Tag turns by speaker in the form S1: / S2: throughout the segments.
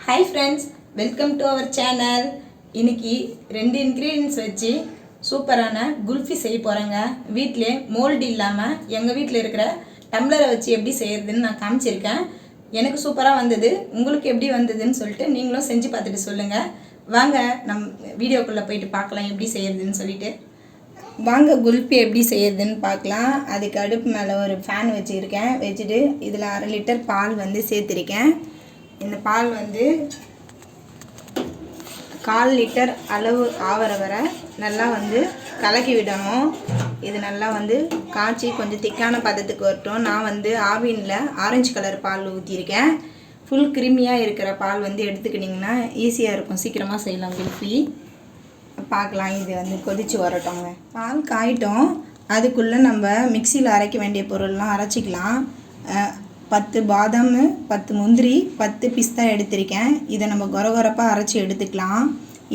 S1: Hi friends, welcome to our channel. இன்னைக்கு ரெண்டு ingredients வச்சு சூப்பரான குல்ஃபி செய்ய போறேங்க. வீட்லயே மோல்ட் இல்லாம எங்க வீட்ல இருக்கிற டம்ளரை வச்சு எப்படி செய்யறதுன்னு நான் காமிச்சிருக்கேன். எனக்கு சூப்பரா வந்தது. உங்களுக்கு எப்படி வந்ததுன்னு சொல்லிட்டு நீங்களும் செஞ்சு பார்த்துட்டு சொல்லுங்க. வாங்க நம்ம வீடியோக்குள்ள போயிட்டு பார்க்கலாம் எப்படி செய்யறதுன்னு சொல்லிட்டு. வாங்க குல்ஃபி எப்படி செய்யறதுன்னு பார்க்கலாம். அதுக்கு அடுப்பு மேலே ஒரு ஃபேன் வச்சுருக்கேன். வச்சுட்டு இதில் 1/2 லிட்டர் பால் வந்து சேர்த்துருக்கேன். இந்த பால் வந்து 1/4 லிட்டர் அளவு ஆவற வரை நல்லா வந்து கலக்கி விடணும். இது நல்லா வந்து காய்ச்சி கொஞ்சம் திக்கான பதத்துக்கு வரட்டும். நான் வந்து ஆவினில் ஆரஞ்சு கலர் பால் ஊற்றிருக்கேன். ஃபுல் கிருமியாக இருக்கிற பால் வந்து எடுத்துக்கிட்டிங்கன்னா ஈஸியாக இருக்கும், சீக்கிரமாக செய்யலாம் குல்ஃபி. பார்க்கலாம், இது வந்து கொதித்து வரட்டோங்க. பால் காயிட்டோம். அதுக்குள்ளே நம்ம மிக்சியில் அரைக்க வேண்டிய பொருள்லாம் அரைச்சிக்கலாம். 10 பாதாம், 10 முந்திரி, 10 பிஸ்தா எடுத்திருக்கேன். இதை நம்ம கொரகொரப்பாக அரைச்சி எடுத்துக்கலாம்.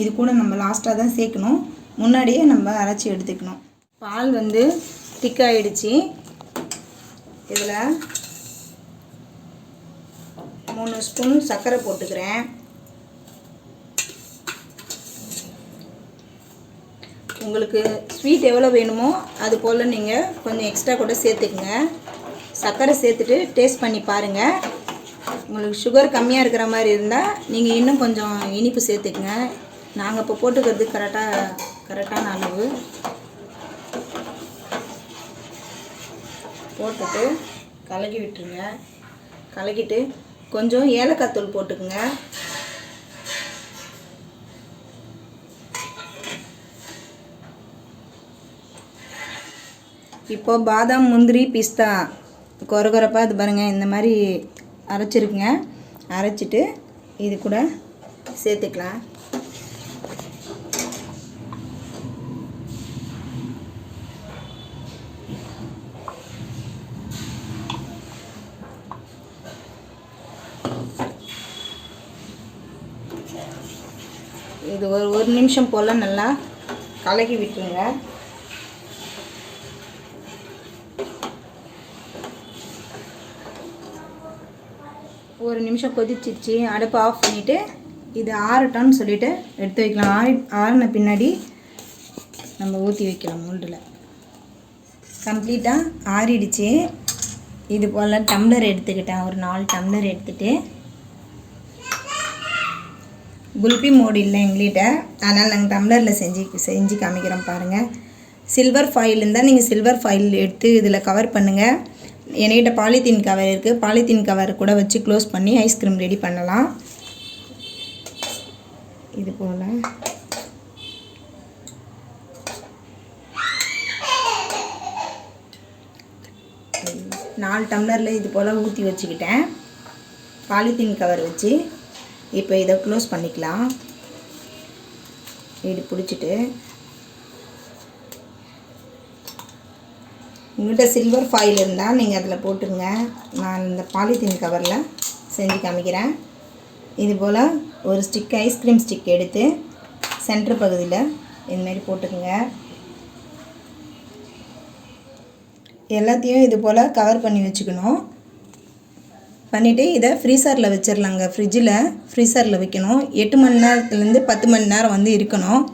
S1: இது கூட நம்ம லாஸ்ட்டாக தான் சேர்க்கணும், முன்னாடியே நம்ம அரைச்சி எடுத்துக்கணும். பால் வந்து திக்காயிடுச்சு. இதில் 3 ஸ்பூன் சர்க்கரை போட்டுக்கிறேன். உங்களுக்கு ஸ்வீட் எவ்வளோ வேணுமோ அது போல் நீங்கள் கொஞ்சம் எக்ஸ்ட்ரா கூட சேர்த்துக்குங்க. சர்க்கரை சேர்த்துட்டு டேஸ்ட் பண்ணி பாருங்கள். உங்களுக்கு சுகர் கம்மியாக இருக்கிற மாதிரி இருந்தால் நீங்கள் இன்னும் கொஞ்சம் இனிப்பு சேர்த்துக்குங்க. நாங்கள் இப்போ போட்டுக்கிறது கரெக்டான அளவு போட்டுட்டு கலக்கி விட்டுருங்க. கலக்கிட்டு கொஞ்சம் ஏலக்காய் தூள் போட்டுக்குங்க. இப்போ பாதாம், முந்திரி, பிஸ்தா கொரகொரப்பாக இது பாருங்கள், இந்த மாதிரி அரைச்சிருக்குங்க. அரைச்சிட்டு இது கூட சேர்த்துக்கலாம். இது ஒரு நிமிஷம் போல் நல்லா கலக்கி விட்டுருங்க. ஒரு நிமிஷம் கொதிச்சிச்சு. அடுப்பு ஆஃப் பண்ணிவிட்டு இது ஆறட்டான்னு சொல்லிவிட்டு எடுத்து வைக்கலாம். ஆறின பின்னாடி நம்ம ஊற்றி வைக்கலாம் மோல்டில். கம்ப்ளீட்டாக ஆறிடுச்சு. இது போல் டம்ளர் எடுத்துக்கிட்டேன். ஒரு 4 டம்ளர் எடுத்துகிட்டு, குல்ஃபி மோடு இல்லை எங்கள்கிட்ட, அதனால் நாங்கள் டம்ளரில் செஞ்சு காமிக்கிறோம் பாருங்கள். சில்வர் ஃபாயில் இருந்தால் நீங்கள் சில்வர் ஃபாயில் எடுத்து இதில் கவர் பண்ணுங்கள். என்கிட்ட பாலித்தீன் கவர் இருக்குது. பாலித்தீன் கவர் கூட வச்சு க்ளோஸ் பண்ணி ஐஸ்கிரீம் ரெடி பண்ணலாம். இது போல் 4 டம்ளரில் இது போல் ஊற்றி வச்சுக்கிட்டேன் பாலித்தீன் கவர் வச்சு. இப்போ இதை க்ளோஸ் பண்ணிக்கலாம். இது பிடிச்சிட்டு உங்கள்கிட்ட சில்வர் ஃபாயில் இருந்தால் நீங்கள் அதில் போட்டுருங்க. நான் இந்த பாலித்தீன் கவரில் செஞ்சு காமிக்கிறேன். இது போல் ஒரு ஸ்டிக் ஐஸ்கிரீம் ஸ்டிக் எடுத்து சென்டர் பகுதியில் இதுமாரி போட்டுக்குங்க. எல்லாத்தையும் இது போல் கவர் பண்ணி வச்சுக்கணும். பண்ணிவிட்டு இதை ஃப்ரீசரில் வச்சிடலாங்க. ஃப்ரீசரில் வைக்கணும். 8 மணி நேரத்துலேருந்து 10 மணி நேரம் வந்து இருக்கணும்.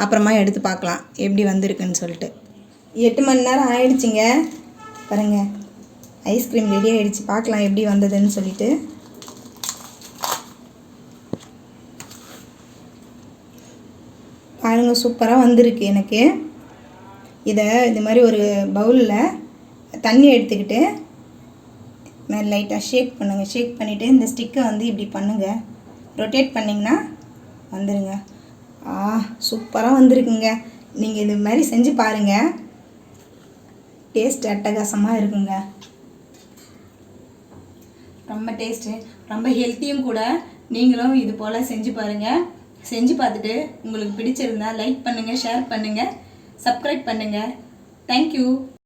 S1: அப்புறமா எடுத்து பார்க்கலாம் எப்படி வந்திருக்குன்னு சொல்லிட்டு. 8 மணி நேரம் ஆயிடுச்சுங்க. பாருங்கள், ஐஸ்கிரீம் ரெடி ஆகிடுச்சு. பார்க்கலாம் எப்படி வந்ததுன்னு சொல்லிட்டு. பாருங்கள், சூப்பராக வந்திருக்கு எனக்கு. இதை இது மாதிரி ஒரு பவுலில் தண்ணி எடுத்துக்கிட்டு மேலே லைட்டாக ஷேக் பண்ணுங்கள். ஷேக் பண்ணிவிட்டு இந்த ஸ்டிக்கை வந்து இப்படி பண்ணுங்கள். ரொட்டேட் பண்ணிங்கன்னா வந்துடுங்க. சூப்பராக வந்திருக்குங்க. நீங்கள் இது மாதிரி செஞ்சு பாருங்கள். டேஸ்ட் அட்டகாசமாக இருக்குங்க. ரொம்ப டேஸ்ட்டு, ரொம்ப ஹெல்த்தியும் கூட. நீங்களும் இது போல் செஞ்சு பாருங்கள். செஞ்சு பார்த்துட்டு உங்களுக்கு பிடிச்சிருந்தா லைக் பண்ணுங்கள், ஷேர் பண்ணுங்கள், சப்ஸ்கிரைப் பண்ணுங்கள். தேங்க்யூ.